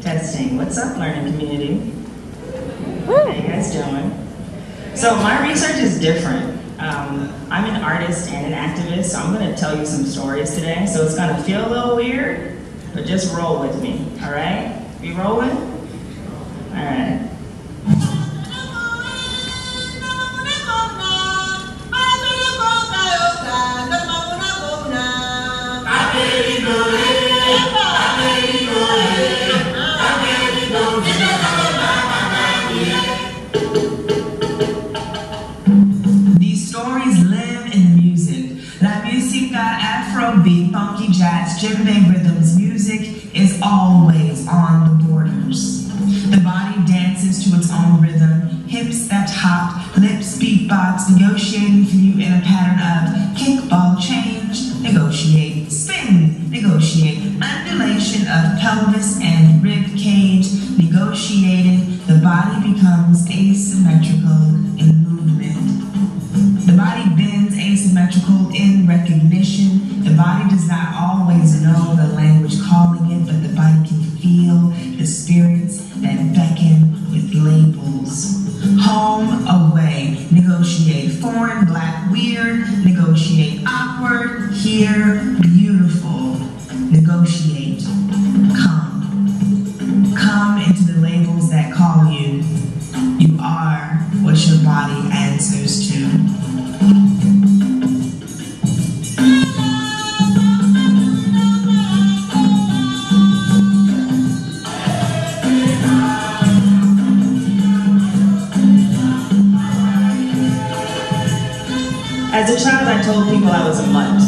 Testing. What's up, learning community? How you guys doing? So my research is different. I'm an artist and an activist, so I'm going to tell you some stories today. So it's going to feel a little weird, but just roll with me, all right? We rolling? All right. These stories live in the music. La musica, Afrobeat, funky jazz, djembe rhythms, music is always on the borders. The body dances to its own rhythm, hips that hop, lips beatbox, negotiating for you in a pattern of kickball change, negotiate, spin, negotiate, undulation of pelvis and rib cage, negotiated, the body becomes asymmetrical in movement. The body bends asymmetrical in recognition. The body does not always know the language calling it, but the body can feel the spirits that beckon with labels. Home, away, negotiate, foreign, black, weird, negotiate, awkward, here, beautiful, negotiate, come. Come into the labels that call you. You are what your body answers to. As a child, I told people I was a mutt.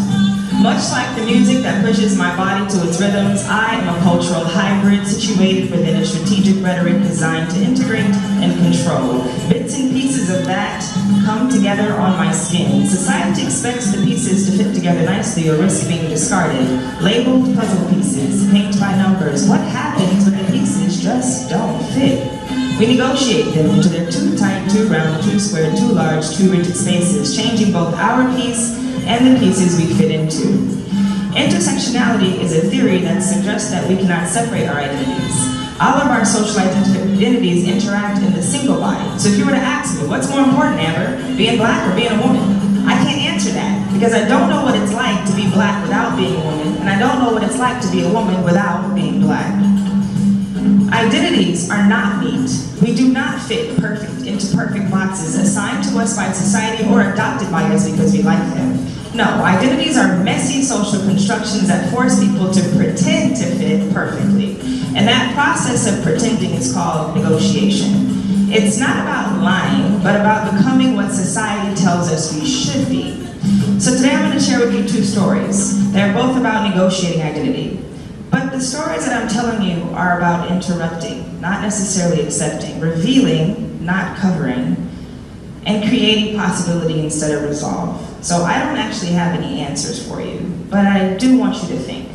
Much like the music that pushes my body to its rhythms, I am a cultural hybrid situated within a strategic rhetoric designed to integrate and control. Bits and pieces of that come together on my skin. Society expects the pieces to fit together nicely or risk being discarded. Labeled puzzle pieces, paint by numbers. What happens when the pieces just don't fit? We negotiate them into their too tight, too round, too square, too large, too rigid spaces, changing both our piece and the pieces we fit into. Intersectionality is a theory that suggests that we cannot separate our identities. All of our social identities interact in the single body. So if you were to ask me, what's more important, Amber, being black or being a woman? I can't answer that because I don't know what it's like to be black without being a woman, and I don't know what it's like to be a woman without being black. Identities are not neat. We do not fit perfect into perfect boxes assigned to us by society or adopted by us because we like them. No, identities are messy social constructions that force people to pretend to fit perfectly. And that process of pretending is called negotiation. It's not about lying, but about becoming what society tells us we should be. So today I'm going to share with you two stories. They're both about negotiating identity. But the stories that I'm telling you are about interrupting, not necessarily accepting, revealing, not covering, and creating possibility instead of resolve. So I don't actually have any answers for you, but I do want you to think.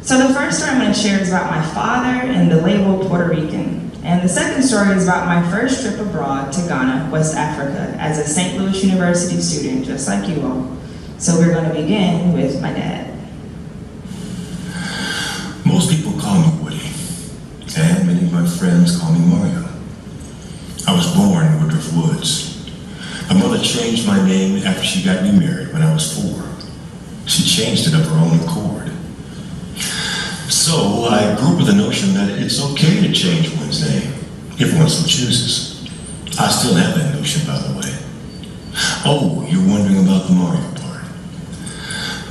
So the first story I'm going to share is about my father and the label Puerto Rican. And the second story is about my first trip abroad to Ghana, West Africa, as a St. Louis University student, just like you all. So we're going to begin with my dad. Most people call me Woody, and many of my friends call me Mario. I was born in Woodruff Woods. My mother changed my name after she got me married when I was 4. She changed it of her own accord. So I grew up with the notion that it's okay to change one's name, if one so chooses. I still have that notion, by the way. Oh, you're wondering about the Mario part.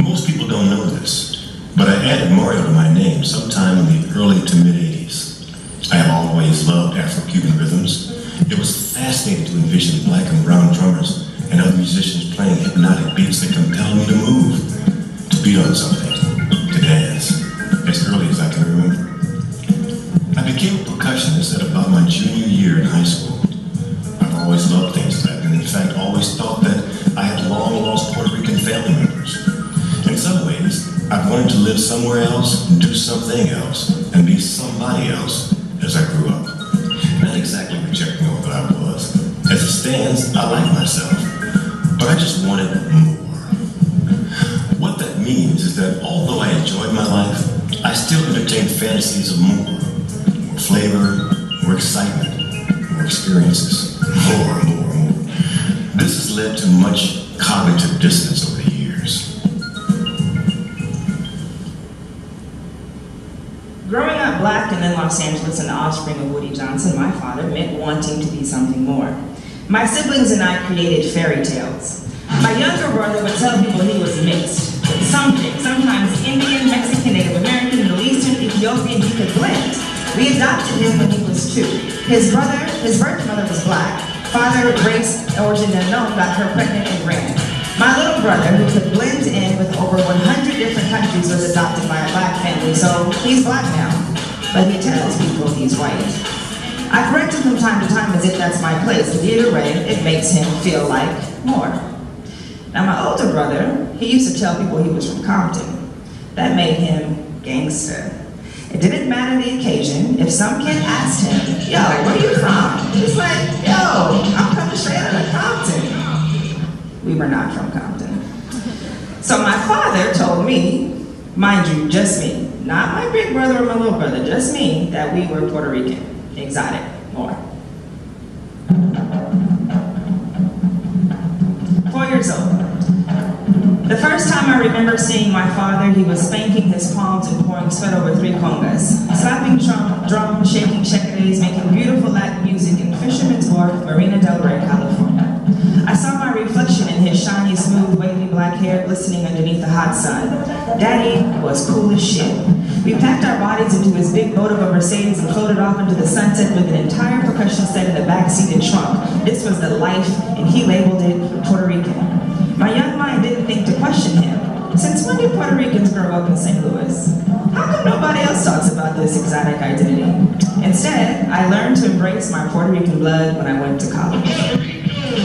Most people don't know this, but I added Mario to my name sometime in the early to mid-'80s. I have always loved Afro-Cuban rhythms. It was fascinating to envision black and brown drummers and other musicians playing hypnotic beats that compelled me to move, to beat on something, to dance, as early as I can remember. I became a percussionist at about my junior year in high school. I've always loved things like that, and in fact always thought that I had long-lost Puerto Rican family members. In some ways, I wanted to live somewhere else, do something else, and be somebody else as I grew up. Not exactly rejecting all that I was. As it stands, I like myself, but I just wanted more. What that means is that although I enjoyed my life, I still entertained fantasies of more. more flavor, more excitement, more experiences, more. This has led to much cognitive dissonance over the years. Growing up black and in Los Angeles and the offspring of Woody Johnson, my father meant wanting to be something more. My siblings and I created fairy tales. My younger brother would tell people he was mixed with something, sometimes Indian, Mexican, Native American, Middle Eastern, Ethiopian, he could blend. We adopted him when he was 2. His birth mother was black. Father, race, origin unknown, got her pregnant and ran. My little brother, who could blend in with over 100 different countries, was adopted by a black family, so he's black now. But he tells people he's white. I correct him from time to time as if that's my place, and either way, it makes him feel like more. Now my older brother, he used to tell people he was from Compton. That made him gangster. It didn't matter the occasion. If some kid asked him, yo, where you from? He's like, yo, I'm coming straight out of Compton. We were not from Compton. So my father told me, mind you, just me, not my big brother or my little brother, just me, that we were Puerto Rican, exotic, more. 4 years old. The first time I remember seeing my father, he was spanking his palms and pouring sweat over 3 congas, slapping drums, shaking checkers, making beautiful Latin music in Fisherman's Wharf, Marina del Rey, California. I saw my reflection in his shiny, smooth, wavy black hair glistening underneath the hot sun. Daddy was cool as shit. We packed our bodies into his big boat of a Mercedes and floated off into the sunset with an entire percussion set in the backseat and trunk. This was the life, and he labeled it Puerto Rican. My young mind didn't think to question him. Since when did Puerto Ricans grow up in St. Louis? How come nobody else talks about this exotic identity? Instead, I learned to embrace my Puerto Rican blood when I went to college.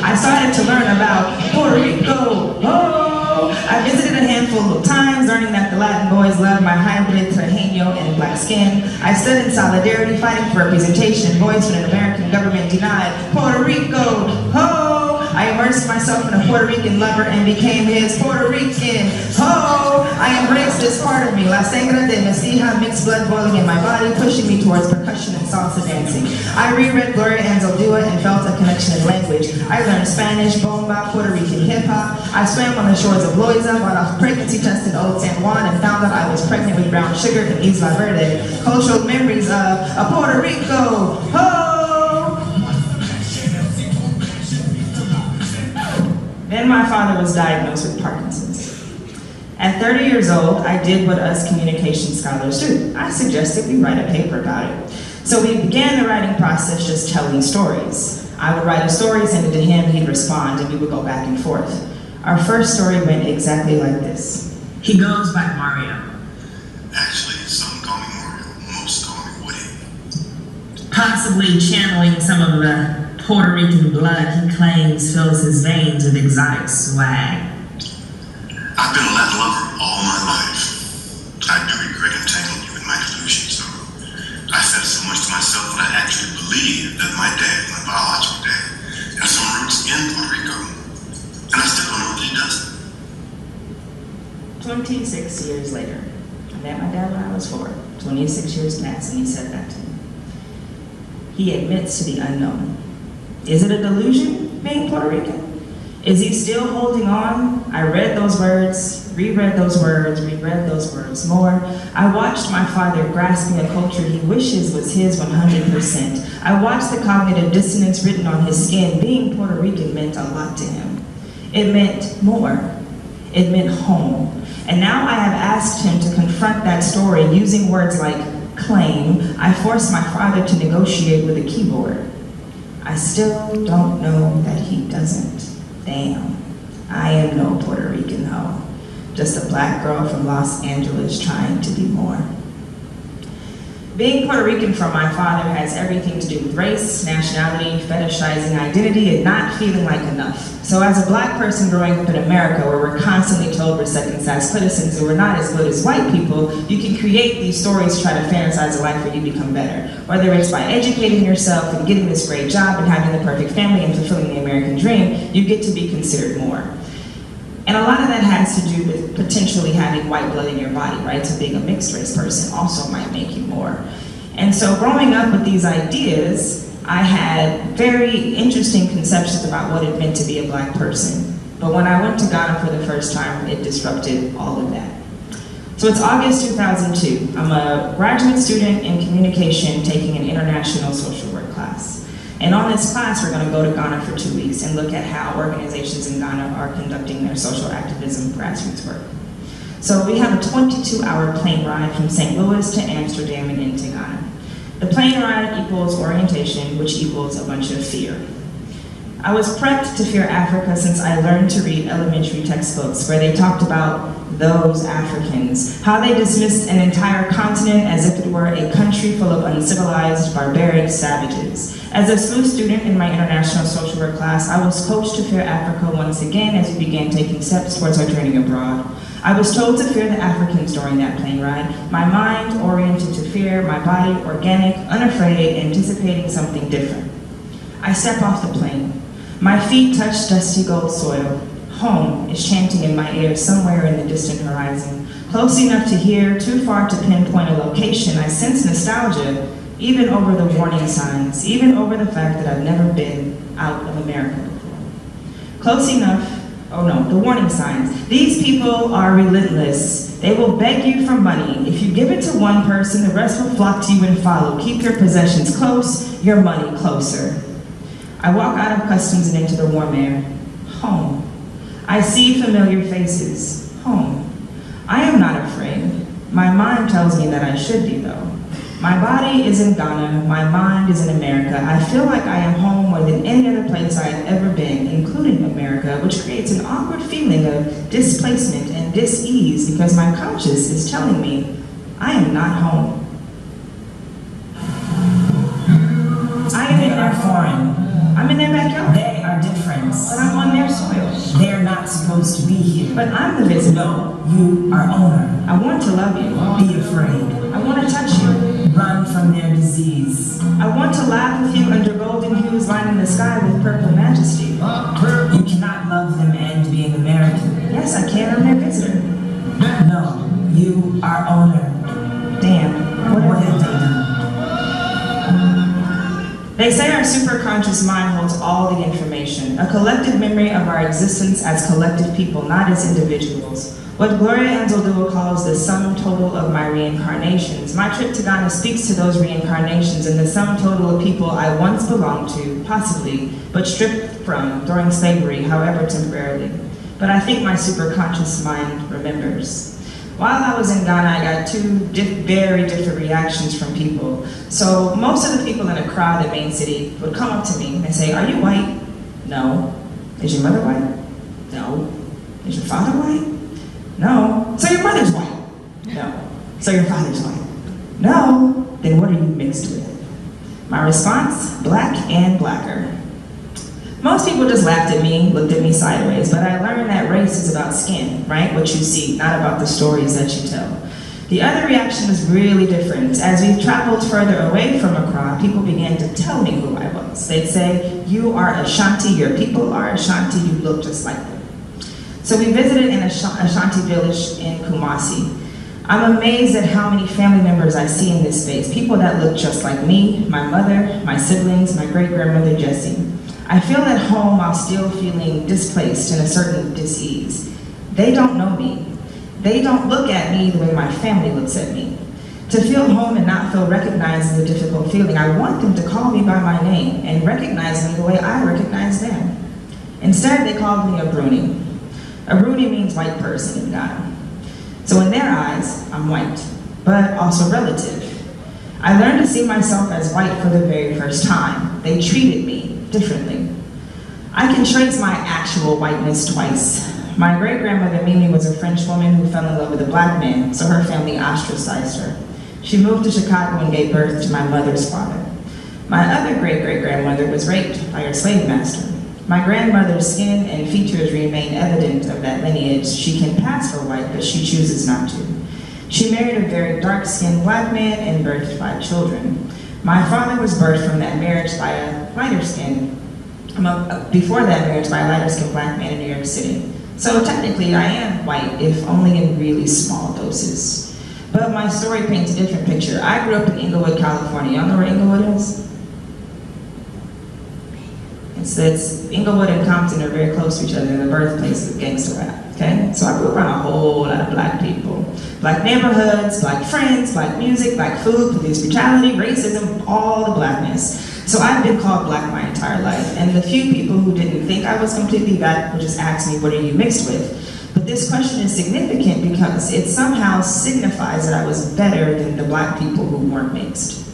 I started to learn about Puerto Rico. Oh! I visited a handful of times, learning that the Latin boys love my hybrid Trajeño and black skin. I stood in solidarity, fighting for representation, voice when an American government denied Puerto Rico. Oh! I immersed myself in a Puerto Rican lover and became his Puerto Rican. Oh, I embraced this part of me. La sangre de Mestiza, mixed blood boiling in my body, pushing me towards percussion and salsa dancing. I reread Gloria Anzaldúa and felt a connection in language. I learned Spanish, bomba, Puerto Rican hip-hop. I swam on the shores of Loiza, bought a pregnancy test in Old San Juan, and found out I was pregnant with brown sugar in Isla Verde. Cultural memories of a Puerto Rico. Oh! Then my father was diagnosed with Parkinson's. At 30 years old, I did what us communication scholars do. I suggested we write a paper about it. So we began the writing process just telling stories. I would write a story, send it to him, he'd respond, and we would go back and forth. Our first story went exactly like this. He goes by Mario. Actually, some call me Mario, most call me Woody. Possibly channeling some of the Puerto Rican blood he claims fills his veins with exotic swag. I've been a Latin lover all my life. I do regret entangling you in my delusions, though. I said so much to myself that I actually believed that my dad, my biological dad, has some roots in Puerto Rico. And I still don't know that he does. 26 years later, I met my dad when I was 4. 26 years passed, and he said that to me. He admits to the unknown. Is it a delusion, being Puerto Rican? Is he still holding on? I read those words, reread those words, reread those words more. I watched my father grasping a culture he wishes was his 100%. I watched the cognitive dissonance written on his skin. Being Puerto Rican meant a lot to him. It meant more. It meant home. And now I have asked him to confront that story using words like claim. I forced my father to negotiate with a keyboard. I still don't know that he doesn't. Damn, I am no Puerto Rican hoe. Just a black girl from Los Angeles trying to be more. Being Puerto Rican from my father has everything to do with race, nationality, fetishizing identity, and not feeling like enough. So as a black person growing up in America, where we're constantly told we're second-class citizens and we're not as good as white people, you can create these stories to try to fantasize a life where you become better. Whether it's by educating yourself and getting this great job and having the perfect family and fulfilling the American dream, you get to be considered more. And a lot of that has to do with potentially having white blood in your body, right? So being a mixed race person also might make you more. And so growing up with these ideas, I had very interesting conceptions about what it meant to be a black person. But when I went to Ghana for the first time, it disrupted all of that. So it's August 2002. I'm a graduate student in communication taking an international social work class. And on this class, we're going to go to Ghana for 2 weeks and look at how organizations in Ghana are conducting their social activism grassroots work. So we have a 22-hour plane ride from St. Louis to Amsterdam and into Ghana. The plane ride equals orientation, which equals a bunch of fear. I was prepped to fear Africa since I learned to read elementary textbooks where they talked about those Africans, how they dismissed an entire continent as if it were a country full of uncivilized, barbaric savages. As a SLU student in my international social work class, I was coached to fear Africa once again as we began taking steps towards our journey abroad. I was told to fear the Africans during that plane ride, my mind oriented to fear, my body organic, unafraid, anticipating something different. I step off the plane. My feet touch dusty gold soil. Home is chanting in my ear somewhere in the distant horizon. Close enough to hear, too far to pinpoint a location, I sense nostalgia, even over the warning signs, even over the fact that I've never been out of America before. Close enough, oh no, the warning signs. These people are relentless. They will beg you for money. If you give it to one person, the rest will flock to you and follow. Keep your possessions close, your money closer. I walk out of customs and into the warm air. Home. I see familiar faces. Home. I am not afraid. My mind tells me that I should be, though. My body is in Ghana. My mind is in America. I feel like I am home more than any other place I have ever been, including America, which creates an awkward feeling of displacement and dis-ease because my conscience is telling me I am not home. I am in their foreign. I'm in their backyard. They are different. But I'm on their soil. They're not supposed to be here. But I'm the visitor. No, you are owner. I want to love you. Be afraid. I want to touch you. Run from their disease. I want to laugh with you under golden hues lining the sky with purple majesty. You cannot love them and be an American. Yes, I can. I'm their visitor. No, you are owner. Damn. What have they done? They say our superconscious mind holds all the information, a collective memory of our existence as collective people, not as individuals. What Gloria Anzaldúa calls the sum total of my reincarnations. My trip to Ghana speaks to those reincarnations and the sum total of people I once belonged to, possibly, but stripped from during slavery, however temporarily. But I think my superconscious mind remembers. While I was in Ghana, I got two very different reactions from people. So most of the people in a crowd in Main City would come up to me and say, "Are you white?" "No." "Is your mother white?" "No." "Is your father white?" "No." "So your mother's white?" "No." "So your father's white?" "No." "Then what are you mixed with?" My response, black and blacker. Most people just laughed at me, looked at me sideways, but I learned that race is about skin, right? What you see, not about the stories that you tell. The other reaction was really different. As we traveled further away from Accra, people began to tell me who I was. They'd say, "You are Ashanti, your people are Ashanti, you look just like them." So we visited an Ashanti village in Kumasi. I'm amazed at how many family members I see in this space, people that look just like me, my mother, my siblings, my great-grandmother Jessie. I feel at home while still feeling displaced and a certain dis-ease. They don't know me. They don't look at me the way my family looks at me. To feel home and not feel recognized is a difficult feeling. I want them to call me by my name and recognize me the way I recognize them. Instead, they called me a Bruni. A Bruni means white person in Ghana. So in their eyes, I'm white, but also relative. I learned to see myself as white for the very first time. They treated me differently. I can trace my actual whiteness twice. My great-grandmother Mimi was a French woman who fell in love with a black man, so her family ostracized her. She moved to Chicago and gave birth to my mother's father. My other great-great-grandmother was raped by her slave master. My grandmother's skin and features remain evident of that lineage. She can pass for white, but she chooses not to. She married a very dark-skinned black man and birthed 5 children. My father was birthed from that marriage by a before that marriage by a lighter-skinned black man in New York City. So technically I am white, if only in really small doses. But my story paints a different picture. I grew up in Inglewood, California. Y'all know where Inglewood is? It's Inglewood and Compton are very close to each other. They're the birthplace of gangster rap, okay? So I grew up around a whole lot of black people. Black neighborhoods, black friends, black music, black food, police brutality, racism, all the blackness. So I've been called black my entire life. And the few people who didn't think I was completely black would just ask me, what are you mixed with? But this question is significant because it somehow signifies that I was better than the black people who weren't mixed.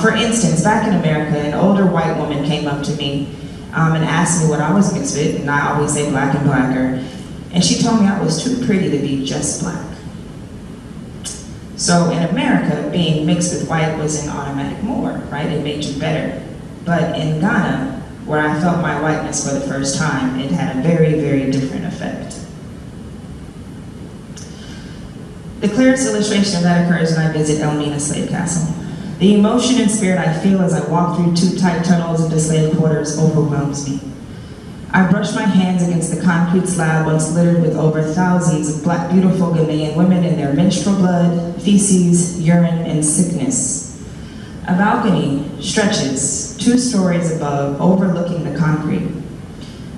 For instance, back in America, an older white woman came up to me and asked me what I was mixed with, and I always say black and blacker. And she told me I was too pretty to be just black. So in America, being mixed with white was an automatic more, right? It made you better. But in Ghana, where I felt my whiteness for the first time, it had a very, very different effect. The clearest illustration of that occurs when I visit Elmina Slave Castle. The emotion and spirit I feel as I walk through two tight tunnels into slave quarters overwhelms me. I brush my hands against the concrete slab once littered with over thousands of black, beautiful Ghanaian women in their menstrual blood, feces, urine, and sickness. A balcony stretches 2 stories above, overlooking the concrete.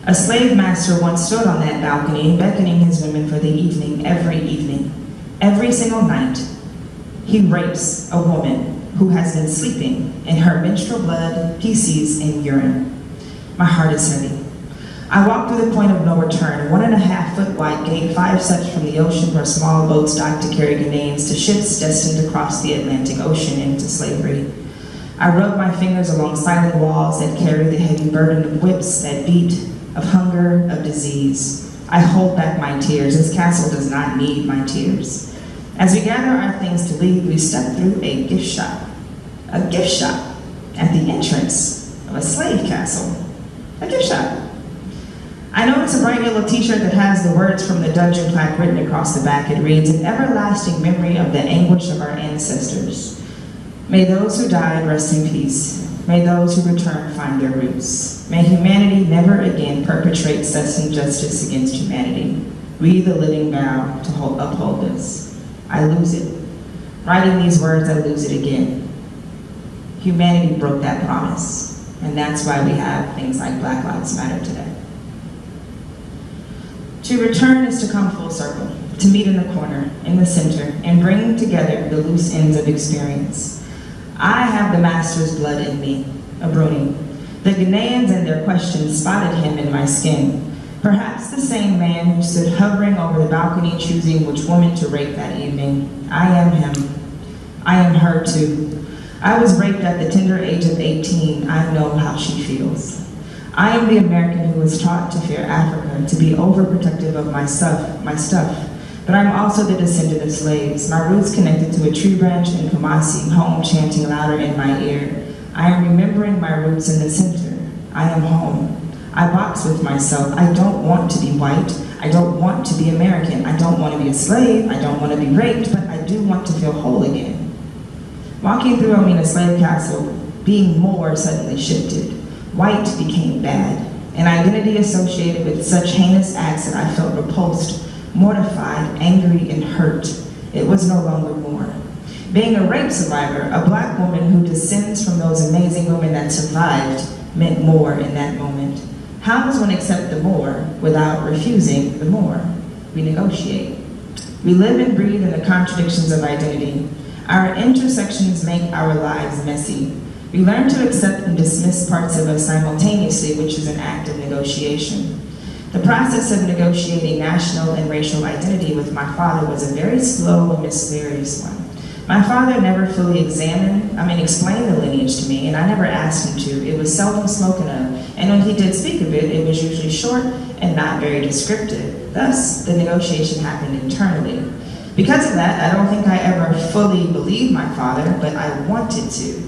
A slave master once stood on that balcony, beckoning his women for the evening, every single night. He rapes a woman who has been sleeping in her menstrual blood, feces, and urine. My heart is heavy. I walk through the point of no return, 1.5 foot wide gate, 5 steps from the ocean where small boats dock to carry Ghanaians to ships destined to cross the Atlantic Ocean into slavery. I rub my fingers along silent walls that carry the heavy burden of whips that beat, of hunger, of disease. I hold back my tears. This castle does not need my tears. As we gather our things to leave, we step through a gift shop. A gift shop at the entrance of a slave castle. A gift shop. I notice a bright yellow t-shirt that has the words from the dungeon plaque written across the back. It reads, "An everlasting memory of the anguish of our ancestors. May those who died rest in peace. May those who return find their roots. May humanity never again perpetrate such injustice against humanity. We, the living, vow to uphold this." I lose it. Writing these words, I lose it again. Humanity broke that promise, and that's why we have things like Black Lives Matter today. To return is to come full circle, to meet in the corner, in the center, and bring together the loose ends of experience. I have the master's blood in me, a Bruni. The Ghanaians and their questions spotted him in my skin. Perhaps the same man who stood hovering over the balcony choosing which woman to rape that evening. I am him. I am her too. I was raped at the tender age of 18. I know how she feels. I am the American who was taught to fear Africa, to be overprotective of my stuff, but I'm also the descendant of slaves, my roots connected to a tree branch in Kumasi, home chanting louder in my ear. I am remembering my roots in the center. I am home. I box with myself. I don't want to be white. I don't want to be American. I don't want to be a slave. I don't want to be raped, but I do want to feel whole again. Walking through Elmina Slave Castle, being more suddenly shifted. White became bad, an identity associated with such heinous acts that I felt repulsed, mortified, angry, and hurt. It was no longer more. Being a rape survivor, a black woman who descends from those amazing women that survived, meant more in that moment. How does one accept the more without refusing the more? We negotiate. We live and breathe in the contradictions of identity. Our intersections make our lives messy. We learn to accept and dismiss parts of us simultaneously, which is an act of negotiation. The process of negotiating national and racial identity with my father was a very slow and mysterious one. My father never fully explained the lineage to me, and I never asked him to. It was seldom spoken of, and when he did speak of it, it was usually short and not very descriptive. Thus, the negotiation happened internally. Because of that, I don't think I ever fully believed my father, but I wanted to.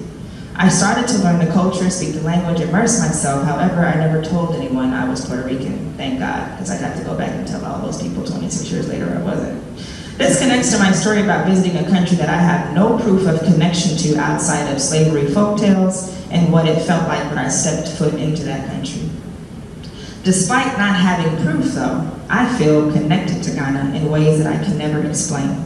I started to learn the culture, speak the language, immerse myself. However, I never told anyone I was Puerto Rican, thank God, because I'd have to go back and tell all those people 26 years later I wasn't. This connects to my story about visiting a country that I have no proof of connection to outside of slavery folktales and what it felt like when I stepped foot into that country. Despite not having proof, though, I feel connected to Ghana in ways that I can never explain.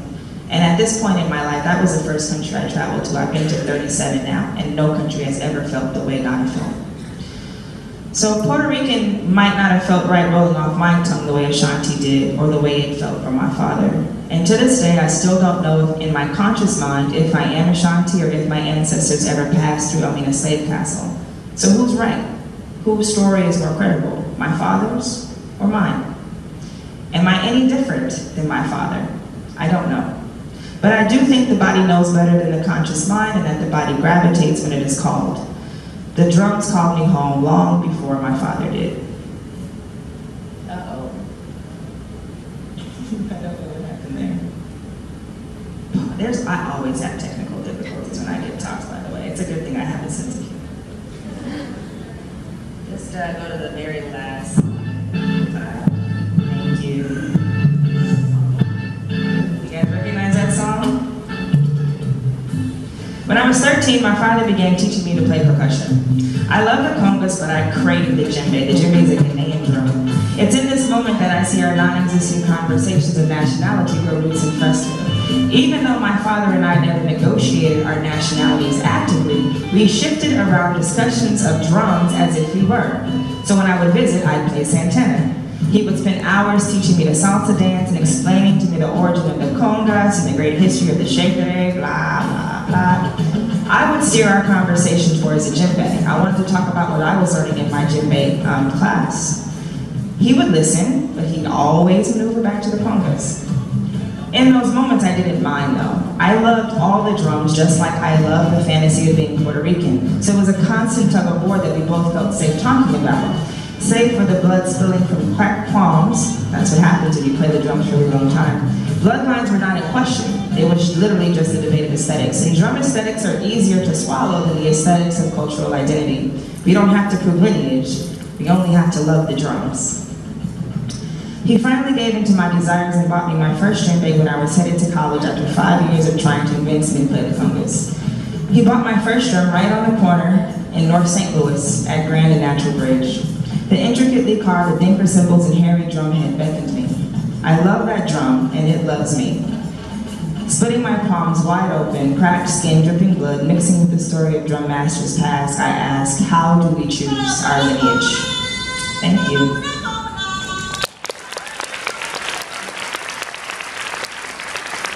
And at this point in my life, that was the first country I traveled to. I've been to 37 now, and no country has ever felt the way God felt. So Puerto Rican might not have felt right rolling off my tongue the way Ashanti did, or the way it felt for my father. And to this day, I still don't know in my conscious mind if I am Ashanti or if my ancestors ever passed through a slave castle. So who's right? Whose story is more credible, my father's or mine? Am I any different than my father? I don't know. But I do think the body knows better than the conscious mind, and that the body gravitates when it is called. The drums called me home long before my father did. Uh-oh. I don't know what happened there. I always have technical difficulties when I get talks, by the way. It's a good thing I have a sense of humor. Just go to the very last. Thank you. You guys recognize that song? When I was 13, my father began teaching me to play percussion. I love the congas, but I crave the djembe. The djembe is a Ghanaian drum. It's in this moment that I see our non-existent conversations of nationality grow roots and fester. Even though my father and I never negotiated our nationalities actively, we shifted around discussions of drums as if we were. So when I would visit, I'd play Santana. He would spend hours teaching me the salsa dance and explaining to me the origin of the congas and the great history of the shekere, blah, blah, blah. I would steer our conversation towards the djembe. I wanted to talk about what I was learning in my djembe class. He would listen, but he'd always maneuver back to the congas. In those moments, I didn't mind though. I loved all the drums just like I loved the fantasy of being Puerto Rican. So it was a constant tug of war that we both felt safe talking about. Save for the blood spilling from cracked palms. That's what happens when you play the drums for a long time. Bloodlines were not in question. It was literally just a debate of aesthetics. And drum aesthetics are easier to swallow than the aesthetics of cultural identity. We don't have to prove lineage. We only have to love the drums. He finally gave in to my desires and bought me my first djembe when I was headed to college after 5 years of trying to convince me to play the congas. He bought my first drum right on the corner in North St. Louis at Grand and Natural Bridge. The intricately carved dinker cymbals and hairy drum head beckoned me. I love that drum, and it loves me. Splitting my palms wide open, cracked skin, dripping blood, mixing with the story of drum masters past, I ask, how do we choose our lineage? Thank you.